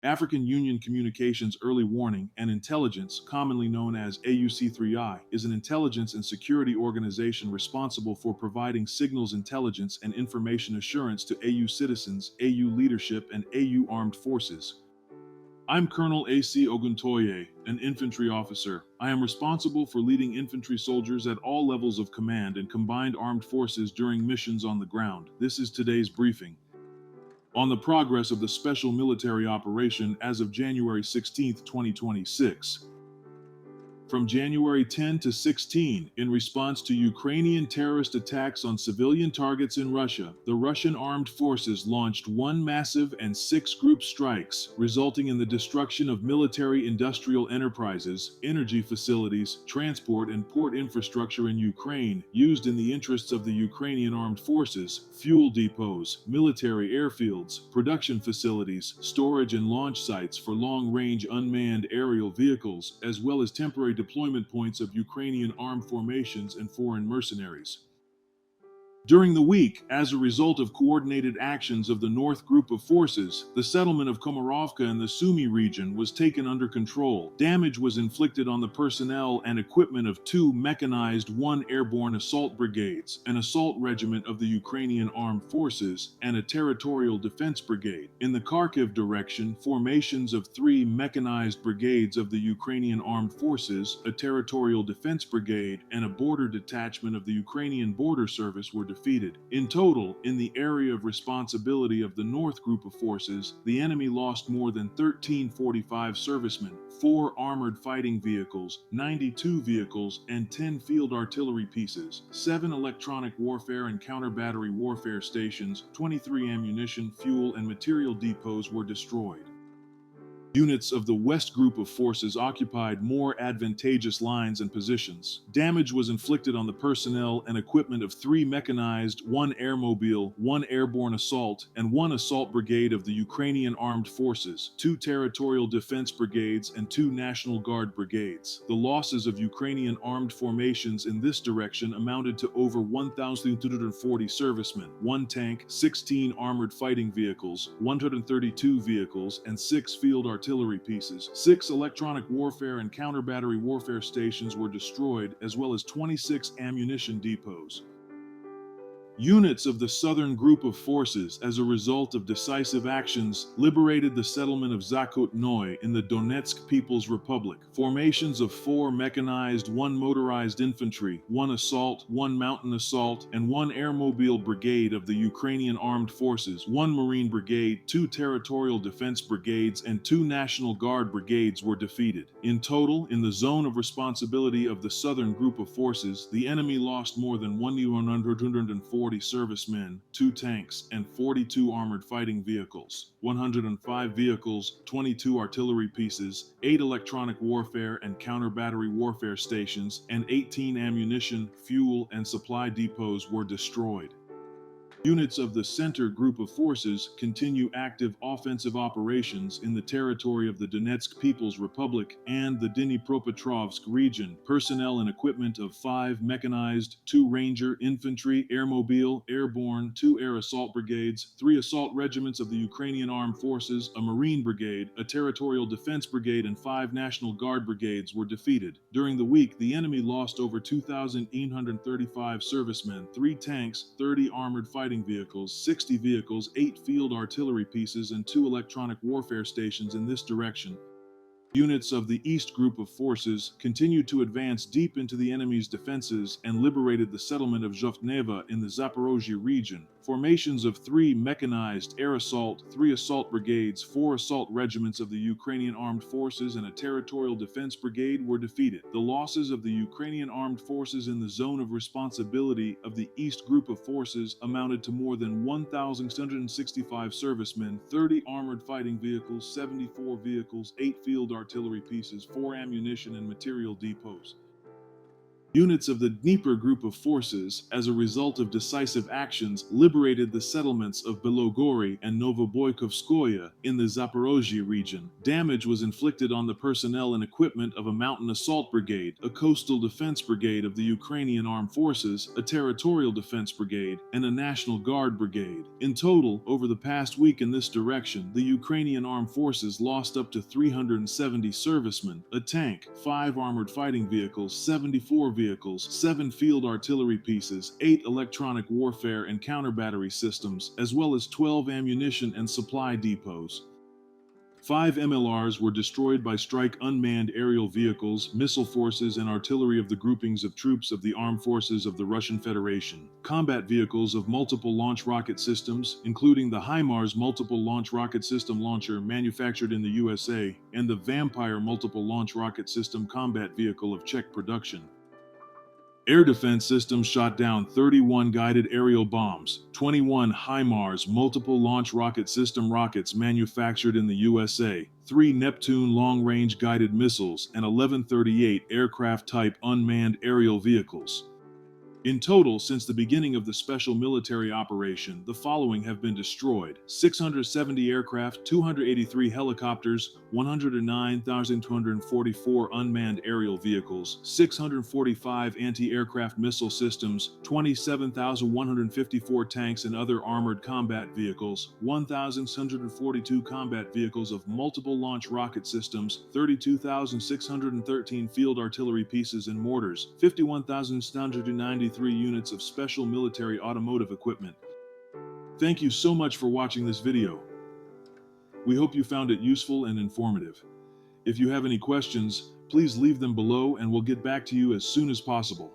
African Union Communications Early Warning and Intelligence, commonly known as AUC3I, is an intelligence and security organization responsible for providing signals intelligence and information assurance to AU citizens, AU leadership, and AU armed forces. I'm Colonel A.C. Oguntoye, an infantry officer. I am responsible for leading infantry soldiers at all levels of command and combined armed forces during missions on the ground. This is today's briefing on the progress of the special military operation as of January 16, 2026. From January 10 to 16, in response to Ukrainian terrorist attacks on civilian targets in Russia, the Russian armed forces launched 1 massive and 6 group strikes, resulting in the destruction of military-industrial enterprises, energy facilities, transport and port infrastructure in Ukraine, used in the interests of the Ukrainian armed forces, fuel depots, military airfields, production facilities, storage and launch sites for long-range unmanned aerial vehicles, as well as temporary deployment points of Ukrainian armed formations and foreign mercenaries. During the week, as a result of coordinated actions of the North Group of Forces, the settlement of Komarovka in the Sumy region was taken under control. Damage was inflicted on the personnel and equipment of 2 mechanized 1 airborne assault brigades, an assault regiment of the Ukrainian Armed Forces, and a territorial defense brigade. In the Kharkiv direction, formations of 3 mechanized brigades of the Ukrainian Armed Forces, a territorial defense brigade, and a border detachment of the Ukrainian Border Service were defeated. In total, in the area of responsibility of the North Group of Forces, the enemy lost more than 1,345 servicemen, 4 armored fighting vehicles, 92 vehicles, and 10 field artillery pieces, 7 electronic warfare and counter-battery warfare stations, 23 ammunition, fuel, and material depots were destroyed. Units of the West Group of Forces occupied more advantageous lines and positions. Damage was inflicted on the personnel and equipment of 3 mechanized, 1 airmobile, 1 airborne assault, and 1 assault brigade of the Ukrainian Armed Forces, 2 territorial defense brigades, and 2 National Guard brigades. The losses of Ukrainian armed formations in this direction amounted to over 1,240 servicemen, 1 tank, 16 armored fighting vehicles, 132 vehicles, and 6 field artillery pieces. 6 electronic warfare and counter-battery warfare stations were destroyed, as well as 26 ammunition depots. Units of the Southern Group of Forces, as a result of decisive actions, liberated the settlement of Zakhotnoye in the Donetsk People's Republic. Formations of 4 mechanized, 1 motorized infantry, 1 assault, 1 mountain assault, and 1 airmobile brigade of the Ukrainian Armed Forces, 1 Marine brigade, 2 territorial defense brigades, and 2 National Guard brigades were defeated. In total, in the zone of responsibility of the Southern Group of Forces, the enemy lost more than 140 servicemen, 2 tanks, and 42 armored fighting vehicles, 105 vehicles, 22 artillery pieces, 8 electronic warfare and counter-battery warfare stations, and 18 ammunition, fuel, and supply depots were destroyed. Units of the Center Group of Forces continue active offensive operations in the territory of the Donetsk People's Republic and the Dnipropetrovsk region. Personnel and equipment of 5 mechanized, 2 Ranger Infantry, Airmobile, Airborne, 2 Air Assault Brigades, 3 assault regiments of the Ukrainian Armed Forces, a Marine Brigade, a Territorial Defense Brigade, and 5 National Guard Brigades were defeated. During the week, the enemy lost over 2,835 servicemen, 3 tanks, 30 armored fighting vehicles, 60 vehicles, 8 field artillery pieces, and 2 electronic warfare stations in this direction. Units of the East Group of Forces continued to advance deep into the enemy's defenses and liberated the settlement of Zhovtneva in the Zaporozhye region. Formations of 3 mechanized air assault, 3 assault brigades, 4 assault regiments of the Ukrainian Armed Forces, and a territorial defense brigade were defeated. The losses of the Ukrainian Armed Forces in the zone of responsibility of the East Group of Forces amounted to more than 1,665 servicemen, 30 armored fighting vehicles, 74 vehicles, 8 field artillery pieces, 4 ammunition and material depots. Units of the Dnieper Group of Forces, as a result of decisive actions, liberated the settlements of Belogori and Novoboykovskoye in the Zaporozhye region. Damage was inflicted on the personnel and equipment of a mountain assault brigade, a coastal defense brigade of the Ukrainian Armed Forces, a territorial defense brigade, and a National Guard brigade. In total, over the past week in this direction, the Ukrainian Armed Forces lost up to 370 servicemen, a tank, 5 armored fighting vehicles, 74 vehicles, 7 field artillery pieces, 8 electronic warfare and counter-battery systems, as well as 12 ammunition and supply depots. 5 MLRs were destroyed by strike unmanned aerial vehicles, missile forces, and artillery of the groupings of troops of the armed forces of the Russian Federation. Combat vehicles of multiple launch rocket systems, including the HIMARS multiple launch rocket system launcher manufactured in the USA, and the Vampire multiple launch rocket system combat vehicle of Czech production. Air defense systems shot down 31 guided aerial bombs, 21 HIMARS multiple launch rocket system rockets manufactured in the USA, 3 Neptune long-range guided missiles, and 1138 aircraft-type unmanned aerial vehicles. In total, since the beginning of the special military operation, the following have been destroyed: 670 aircraft, 283 helicopters, 109,244 unmanned aerial vehicles, 645 anti-aircraft missile systems, 27,154 tanks and other armored combat vehicles, 1,642 combat vehicles of multiple launch rocket systems, 32,613 field artillery pieces and mortars, 51,693 units of special military automotive equipment. Thank you so much for watching this video. We hope you found it useful and informative. If you have any questions, please leave them below and we'll get back to you as soon as possible.